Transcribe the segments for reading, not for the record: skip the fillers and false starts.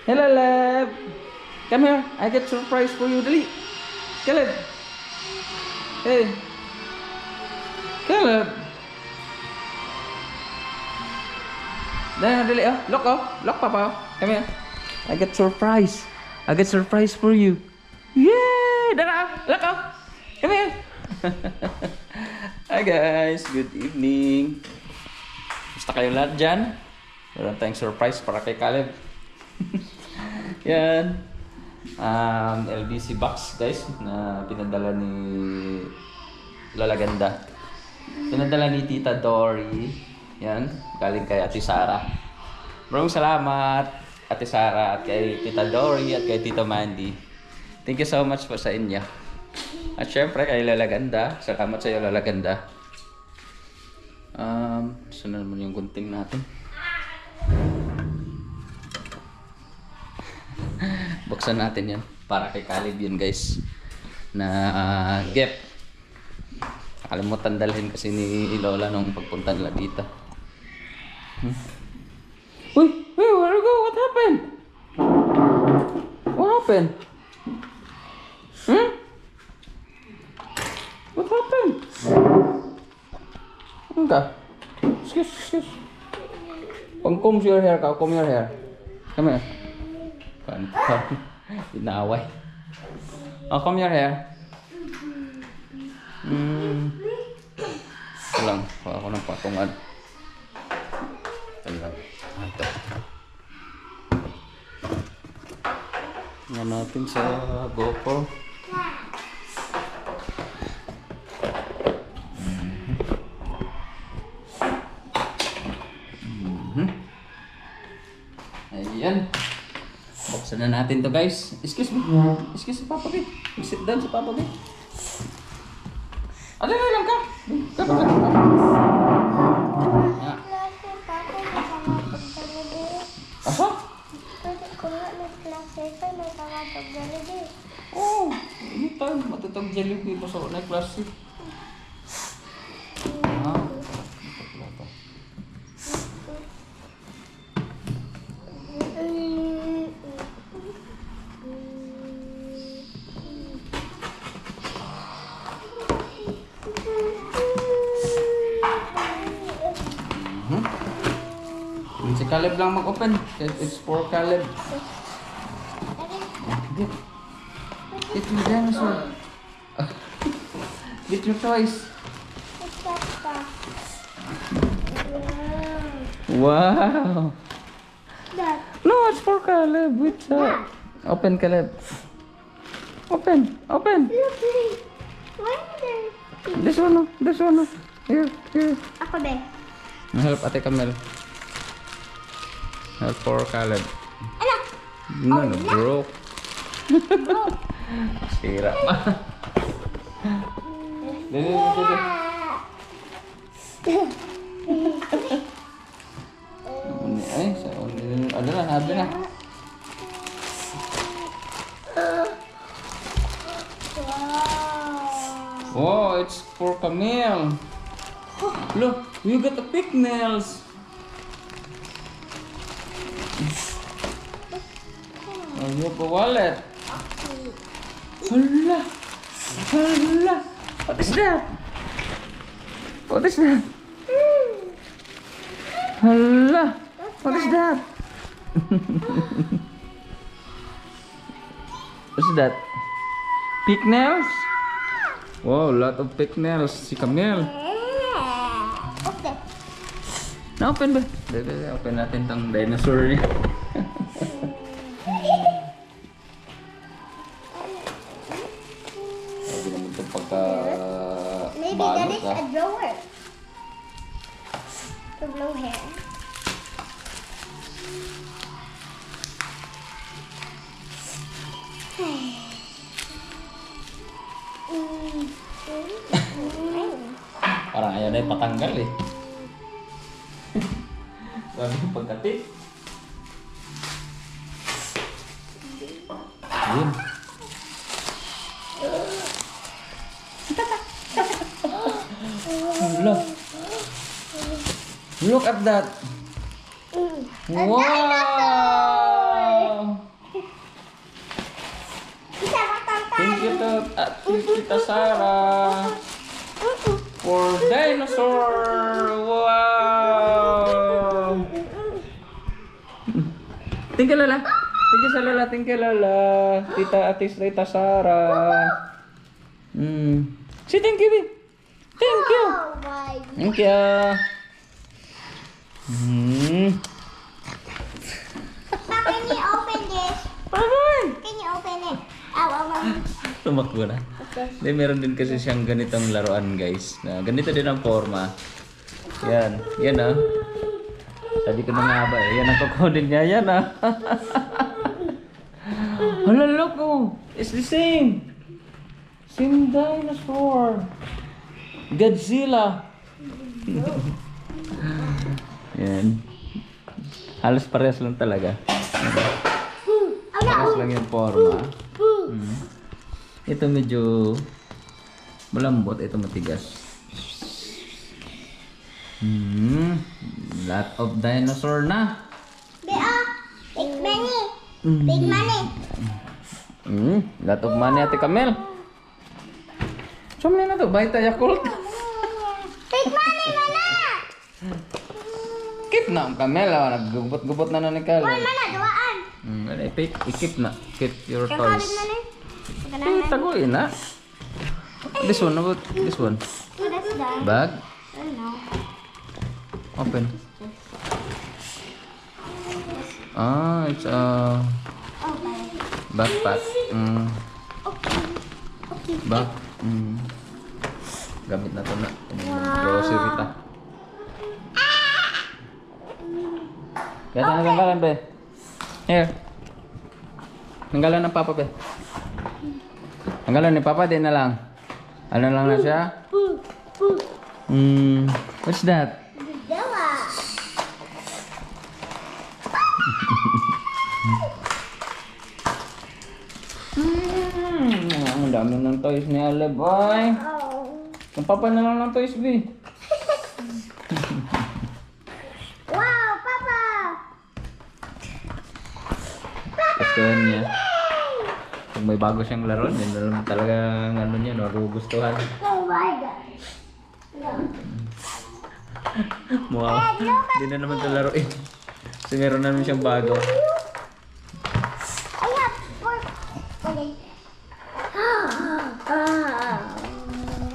Hello, Lab. Come here. I got surprise for you. Dali. Caleb. Hey. Caleb. Dali, oh. Look, oh. Look, Papa. Come here. I got surprise. I got surprise for you. Yay! Dara, look, oh. Come here. Hi, guys. Good evening. Basta kayo lahat dyan. Meron tayong surprise para kay Caleb. Yan. LBC box, guys, na pinadala ni Lola Ganda. Pinadala ni Tita Dory. Yan. Galing kay Ate Sara. Maraming salamat, Ate Sara, at kay Tita Dory, at kay Tito Mandy. Thank you so much po sa inyo. At syempre kay Lola Ganda. Salamat sa iyo, Lola Ganda. Saan naman yung gunting natin? Buksan natin yan para kay Caleb yun, guys, na gift. Nakalimutan dalhin kasi ni Lola nung pagpunta nila dito. Uy! Uy! Where you go? What happened? What happened? What happened? Enggak. Excuse. Comb your hair, kau. Comb your hair. Come here. Inaway. Oh, comb your hair. Ito lang. Ako ng patungan. Ito lang. Ito. Tingnan natin sa GoPro. Ayan. Buksan na natin to, guys. Excuse me. Excuse me, Papa B. Sit down si Papa B. Ano lang ka? Ka. Aha? Oh, anytime. Matutog Jollibee mo sa unay klase. Si Caleb lang mag-open. It's for Caleb. Get your dinosaur. Get your toys. Wow. No, it's for Caleb. Wait, open, Caleb. Open. This one. Here. Ako din. Help Ate Camel. Help for Caleb. Ano? No, broke. Sira pa. Dali. Ay, ano na, habi na. Oh, it's for Camille. Look, you got the pig nails. Oh, you have a wallet. Hala. What is that? Hala. What is that? What's that? Pig nails? Wow, lot of pig nails. Si Camille. Okay. Na-open ba? Open natin tong dinosaur niya. Sabi naman itong pagka... Maybe that is a drawer. To blow hair. Parang ayaw na ipatanggal eh. Sabi yung pagkati. Ayun. Look at that. Wow! Thank you to Tita Sarah for dinosaur. Wow! Thank you, Lola. Thank you sa Lola. Thank you, Lola. Tita Sarah. Say thank you, babe. Thank you. Oh my. Thank you. Papa, can you open this? Bye-bye. Can you open it? Oh. Tumakbo na. Okay. Hindi, meron din kasi siyang ganitong laruan, guys. Na ganito din ang forma. Yan. Yan, ah. Sabi ko na nga ba, yan ang kukunin niya. Yan, ah. Hala, look, oh. It's the same. Same dinosaur. Godzilla. Yan. Halos parehas lang talaga. Parehas lang yung forma. Ito medyo malambot, ito matigas. Lot of dinosaur na. Big money. Big money. Lot of money, Ate Camel. Sumali na to, Vita Yakult. Big money, mana? Keep na ang Camel, naggubot-gubot na ni Camel. Mana, duaan. I-keep na. Keep your Kakalit toys. na ni. Taguin na. This one, about this one. Oh, that's done. Bag. I don't know. Open. It's a Oh, bye. backpack. Okay. Bag. Gamit na to na. Grocery ta. Kaya tayo nanggalan, be. Here. Nanggalan ng papa, be. Nanggalan ni papa, din na lang. Ano lang na siya? What's that? Dawa. Ang dami ng toys ni Ale, boy. Oh. Ang papa na lang ng toys, be. Wow, Papa. Gustuhan niya. Kung may bago siyang laro, yun na lang talagang ano niya, no, gustuhan. Oh my God. Wow. Hindi na naman ito laruin. Kasi meron namin siyang bago. I have four. Okay.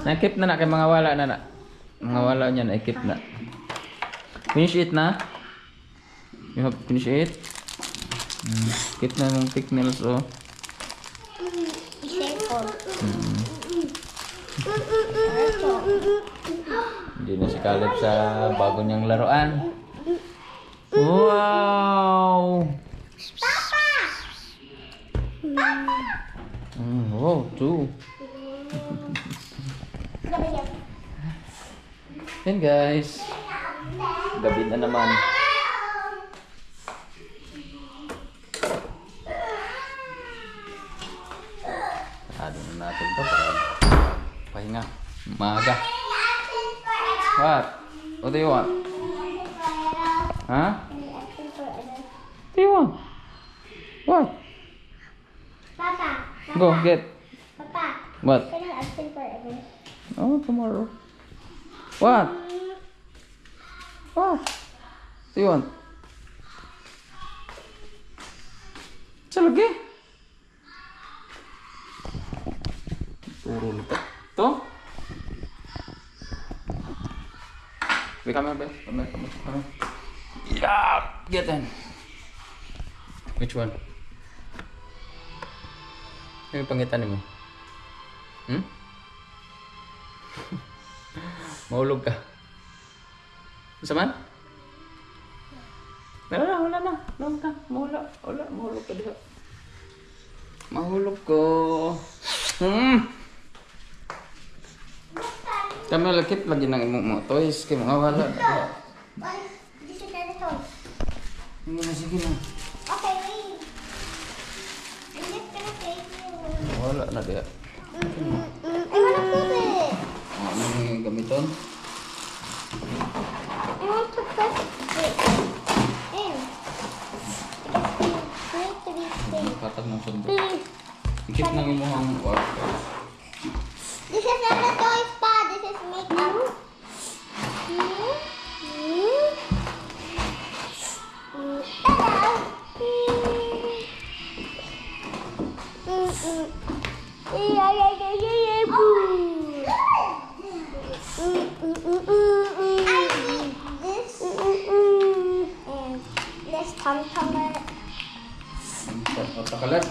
Na-keep na kay mga wala na. Mga wala niya na-keep na. Finish it na. You have finish it. Keep na yung thickness, oh. Hindi na si Caleb sa bago niyang laruan. Wow! Wow, two. Yan guys. Gabi na naman. Sarado na natin to para pahinga. Maaga. What? What do you want? Huh? What do you want? What? Papa. Go, get. Papa. What? Can I ask him forever? Oh, tomorrow. What? What? Do you want? Sa lagi? Turo nito. To? Wait, come here, come here. Yeah! Get in. Which one? Ano yung pangitan mo? Mahulog ka. Isa man? Wala na. Mahulog ka diha. Mahulog ko. Kami lakit lagi ng imong mo toys kay mga wala. This is the toy. Hindi na sige na. Okay, wait. I'm just gonna take you. Wala na diha. I wanna put it. Ano yung gamiton? I want to put it in. Because we need to be safe. Patag ng sundo. Ikip nang imuhang water. This is not a toy spa. This is makeup. I need this and this tong-tonger. Pagkalat.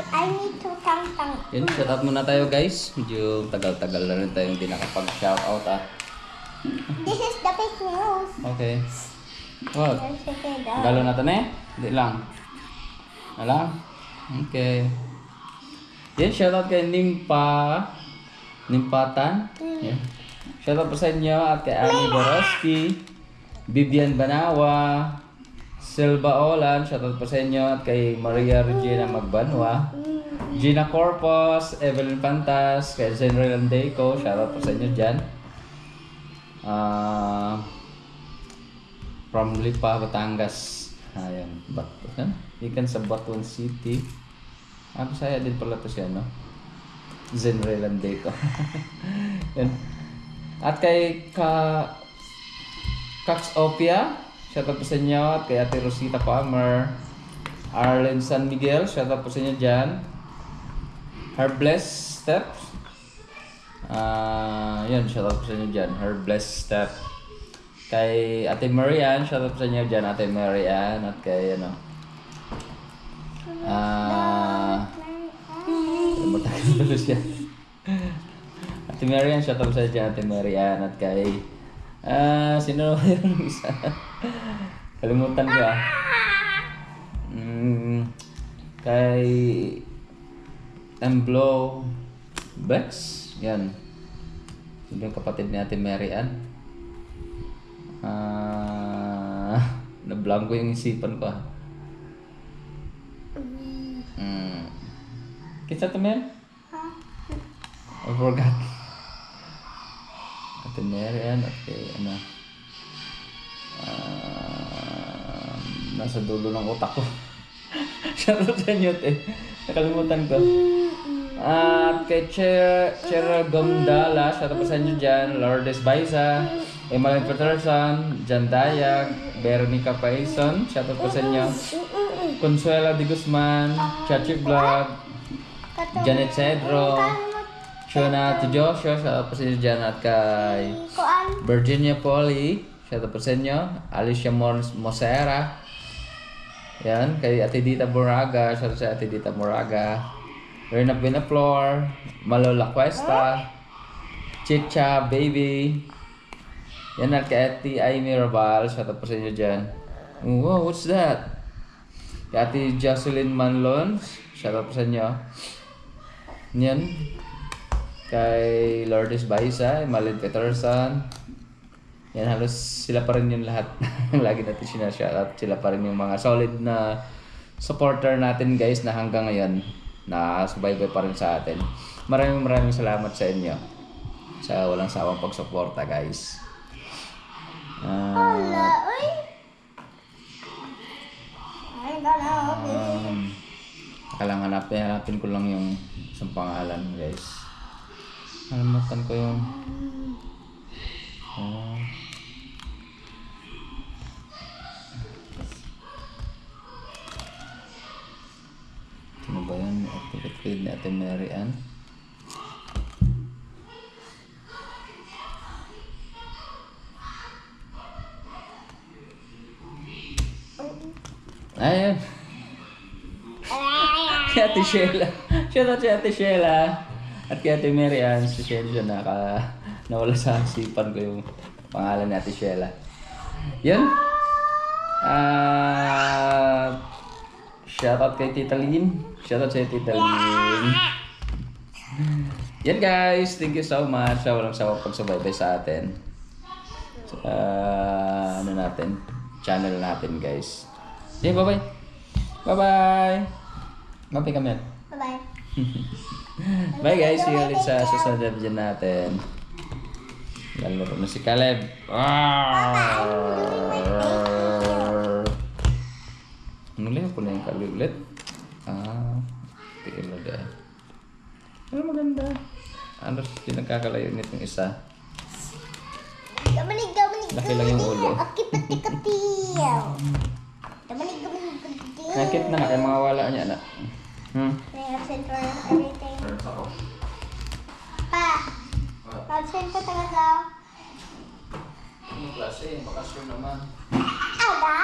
I need to tong-tong. Yun, shout out muna tayo guys. Medyo tagal-tagal na rin tayo hindi nakapag-shout out ah. This is the fake news. Okay. What? Galo na to ne? Hindi lang. Alam? Okay. Yan, shoutout kay Nimpatan. Yan. Shoutout po sa inyo at kay Annie Borowski, Vivian Banawa, Silva Olan, shoutout po sa inyo at kay Maria Regina Magbanwa, Gina Corpus, Evelyn Pantas, kay Zenry Landeco, shoutout po sa inyo dyan. From Lipa, Batangas. Ayan, ikan sa Batuan City. Ako saya din pala to siya, no? Zenry Landeco. Yan. At kay Caxopia, shoutout po sa inyo. At kay Ate Rosita Palmer, Arlen San Miguel, shoutout po sa inyo dyan. Her Blessed Steps. Yun, shoutout po sa inyo dyan. Her Blessed Step. Kay Ate Marian, shoutout po sa inyo dyan, Ate Marian. At kay, matagal tulos yan. Ate Marian, shoutout po sa inyo dyan, Ate Marian. At kay, sino yung isa? Kalimutan ko ah. Kay Emblo Bex. Yan. Sino yung kapatid ni Ate Marian? Na-blank ko yung isipan ko ah. Kinsa to men? I forgot. Ate Marian at kay nasa dulo ng utak ko. Shoutout sa inyo nakalimutan ko. At kay Cheryl Gomdala, shoutout po sa inyo dyan. Lourdes Baisa, Emily Peterson, Jan Dayag, Veronica Paison, shoutout po sa inyo. Consuela de Guzman, Chachi Vlog, Janet Cedro, Shona Joshua, shoutout po sa inyo dyan. At kay Virginia Polly, shoutout po sa inyo. Alicia Mosera, yan. Kay Ate Dita Moraga, shoutout sa Ate Dita Moraga. Rena Pinaflor, Malola Cuesta, Chicha Baby. Yan, at kay Ate Amy Raval, shoutout po sa inyo dyan. Wow, what's that? Kay Ate Jocelyn Manlon, shoutout po sa inyo. Yan. Kay Lourdes Baisa, Malin Peterson. Yan, halos sila pa rin yung lahat. Lagi natin sinashoutout. Sila pa rin yung mga solid na supporter natin guys na hanggang ngayon nakasubaybay pa rin sa atin. Maraming salamat sa inyo sa walang sawang pagsuporta guys. Hanapin ko lang yung isang pangalan guys. Halimutan ko yung ano ba yan? Activate ni Ate Marian. Ayan. Si Ate Sheila. Shoutout si Ate Sheila. At kay Ate Marian, si Sheila nawala sa isipan ko yung pangalan ni Ate Sheila. Yun. Shoutout kay Tita Lynn. Shoutout sa Tita Lynn. Yan guys, thank you so much sa walang sawang pagsubaybay sa atin. Sa channel natin guys. Okay, bye-bye. Bye-bye. Bye-bye kami. Bye-bye. Bye guys, see you ulit sa susunod na video natin. Lalaro na si Caleb. Nulit ko na yung Caleb ulit. Ilaga. Pero maganda. Ano pinagkakalayo nitong isa? Gamanig, gamanig, Laki lang yung ulo. Akipati-katiyaw. Gamanig, gamanig, gamanig. Nakit na nga, mga wala niya na. May absent for everything. Pa, absent pa talaga. Ano klase? Bakasyon naman. Aba!